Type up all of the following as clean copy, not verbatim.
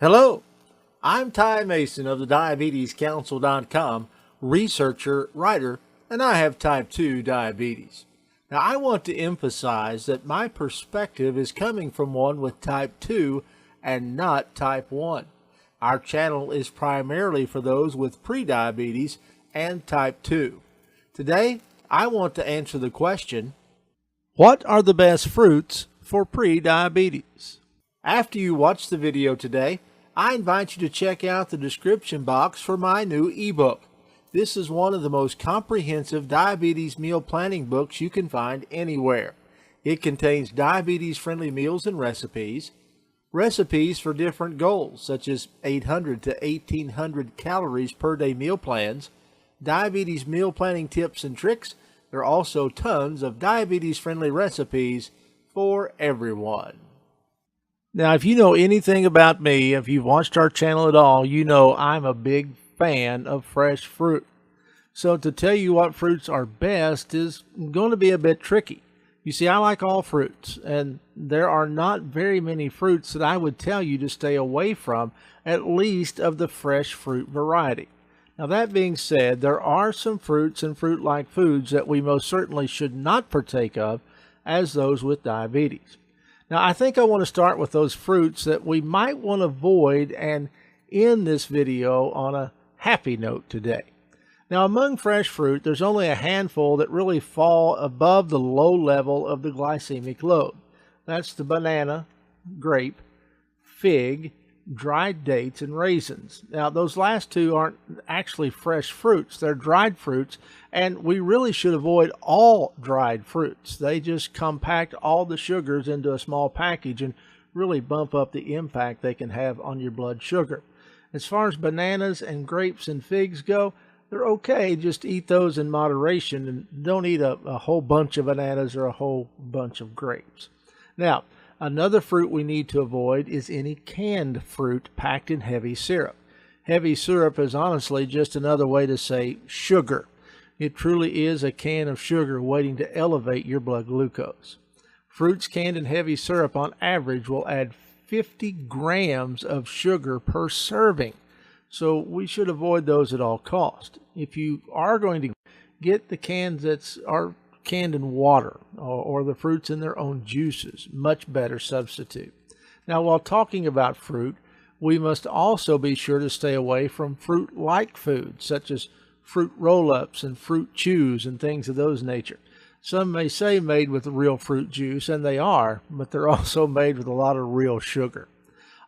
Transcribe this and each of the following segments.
Hello, I'm Ty Mason of the diabetescouncil.com, researcher, writer, and I have type 2 diabetes. Now, I want to emphasize that my perspective is coming from one with type 2 and not type 1. Our channel is primarily for those with prediabetes and type 2. Today, I want to answer the question, what are the best fruits for prediabetes? After you watch the video today, I invite you to check out the description box for my new ebook. This is one of the most comprehensive diabetes meal planning books you can find anywhere. It contains diabetes-friendly meals and recipes for different goals, such as 800 to 1800 calories per day meal plans, diabetes meal planning tips and tricks. There are also tons of diabetes-friendly recipes for everyone. Now, if you know anything about me, if you've watched our channel at all, you know I'm a big fan of fresh fruit. So to tell you what fruits are best is going to be a bit tricky. You see, I like all fruits, and there are not very many fruits that I would tell you to stay away from, at least of the fresh fruit variety. Now, that being said, there are some fruits and fruit-like foods that we most certainly should not partake of as those with diabetes. Now, I think I want to start with those fruits that we might want to avoid and end this video on a happy note today. Now, among fresh fruit, there's only a handful that really fall above the low level of the glycemic load. That's the banana, grape, fig, dried dates, and raisins. Now, those last two aren't actually fresh fruits. They're dried fruits, and we really should avoid all dried fruits. They just compact all the sugars into a small package and really bump up the impact they can have on your blood sugar. As far as bananas and grapes and figs go, they're okay. Just eat those in moderation and don't eat a whole bunch of bananas or a whole bunch of grapes. Now, another fruit we need to avoid is any canned fruit packed in heavy syrup. Heavy syrup is honestly just another way to say sugar. It truly is a can of sugar waiting to elevate your blood glucose. Fruits canned in heavy syrup on average will add 50 grams of sugar per serving. So we should avoid those at all costs. If you are going to get the cans that are canned in water or the fruits in their own juices, much better substitute. Now, while talking about fruit, we must also be sure to stay away from fruit-like foods such as fruit roll-ups and fruit chews and things of those nature. Some may say made with real fruit juice, and they are, but they're also made with a lot of real sugar.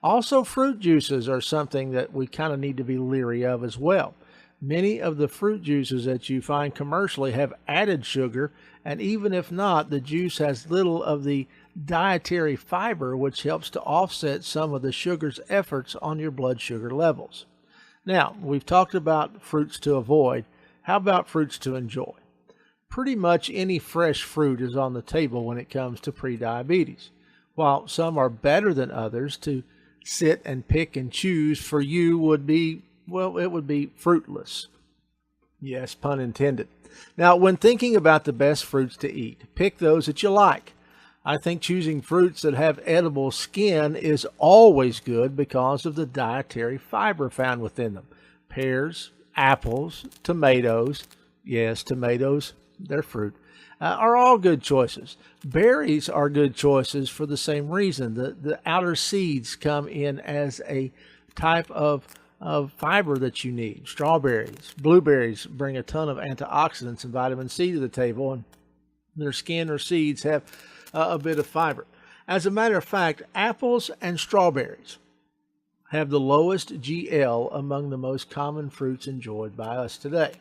Also, fruit juices are something that we kind of need to be leery of as well. Many of the fruit juices that you find commercially have added sugar, and even if not, the juice has little of the dietary fiber, which helps to offset some of the sugar's efforts on your blood sugar levels. Now, we've talked about fruits to avoid. How about fruits to enjoy? Pretty much any fresh fruit is on the table when it comes to prediabetes. While some are better than others, to sit and pick and choose for you would be, well, it would be fruitless. Yes, pun intended. Now, when thinking about the best fruits to eat, pick those that you like. I think choosing fruits that have edible skin is always good because of the dietary fiber found within them. Pears, apples, tomatoes, yes, tomatoes, they're fruit, are all good choices. Berries are good choices for the same reason. The outer seeds come in as a type of fiber that you need. Strawberries, blueberries bring a ton of antioxidants and vitamin C to the table, and their skin or seeds have a bit of fiber. As a matter of fact, apples and strawberries have the lowest GL among the most common fruits enjoyed by us today.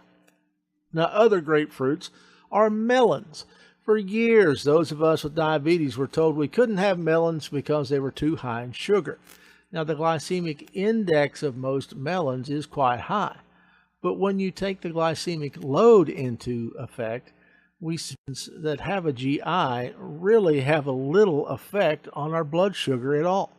Now, other great fruits are melons. For years, those of us with diabetes were told we couldn't have melons because they were too high in sugar. Now, the glycemic index of most melons is quite high, but when you take the glycemic load into effect, we that have a GI really have a little effect on our blood sugar at all.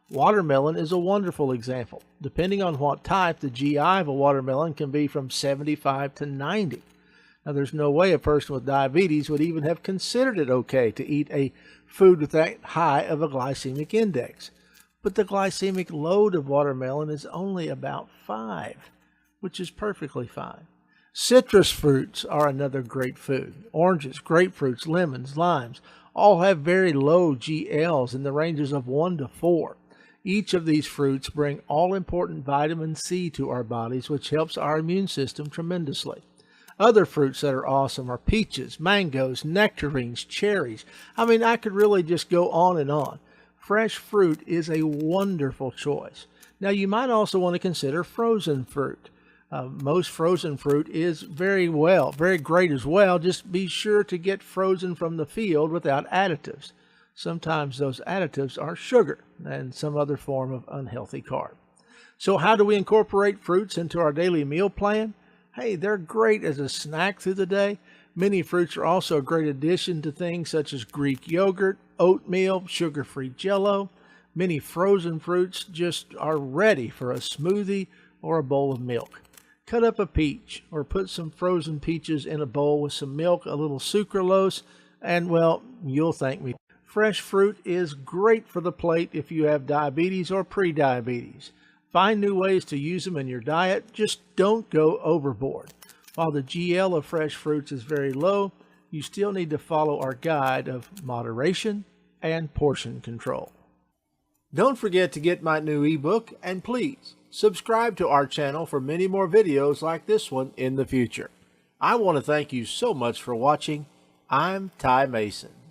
Watermelon is a wonderful example. Depending on what type, the GI of a watermelon can be from 75 to 90. Now, there's no way a person with diabetes would even have considered it okay to eat a food with that high of a glycemic index. but the glycemic load of watermelon is only about 5, which is perfectly fine. Citrus fruits are another great food. Oranges, grapefruits, lemons, limes all have very low GLs in the ranges of 1 to 4. Each of these fruits bring all-important vitamin C to our bodies, which helps our immune system tremendously. Other fruits that are awesome are peaches, mangoes, nectarines, cherries. I could really just go on and on. Fresh fruit is a wonderful choice. Now, you might also want to consider frozen fruit. Most frozen fruit is very great as well. Just be sure to get frozen from the field without additives. Sometimes those additives are sugar and some other form of unhealthy carb. So how do we incorporate fruits into our daily meal plan? Hey, they're great as a snack through the day. Many fruits are also a great addition to things such as Greek yogurt, oatmeal, sugar-free Jell-O. Many frozen fruits just are ready for a smoothie or a bowl of milk. Cut up a peach or put some frozen peaches in a bowl with some milk, a little sucralose, and well, you'll thank me. Fresh fruit is great for the plate if you have diabetes or prediabetes. Find new ways to use them in your diet, just don't go overboard. While the GL of fresh fruits is very low, you still need to follow our guide of moderation and portion control. Don't forget to get my new ebook, and please subscribe to our channel for many more videos like this one in the future. I want to thank you so much for watching. I'm Ty Mason.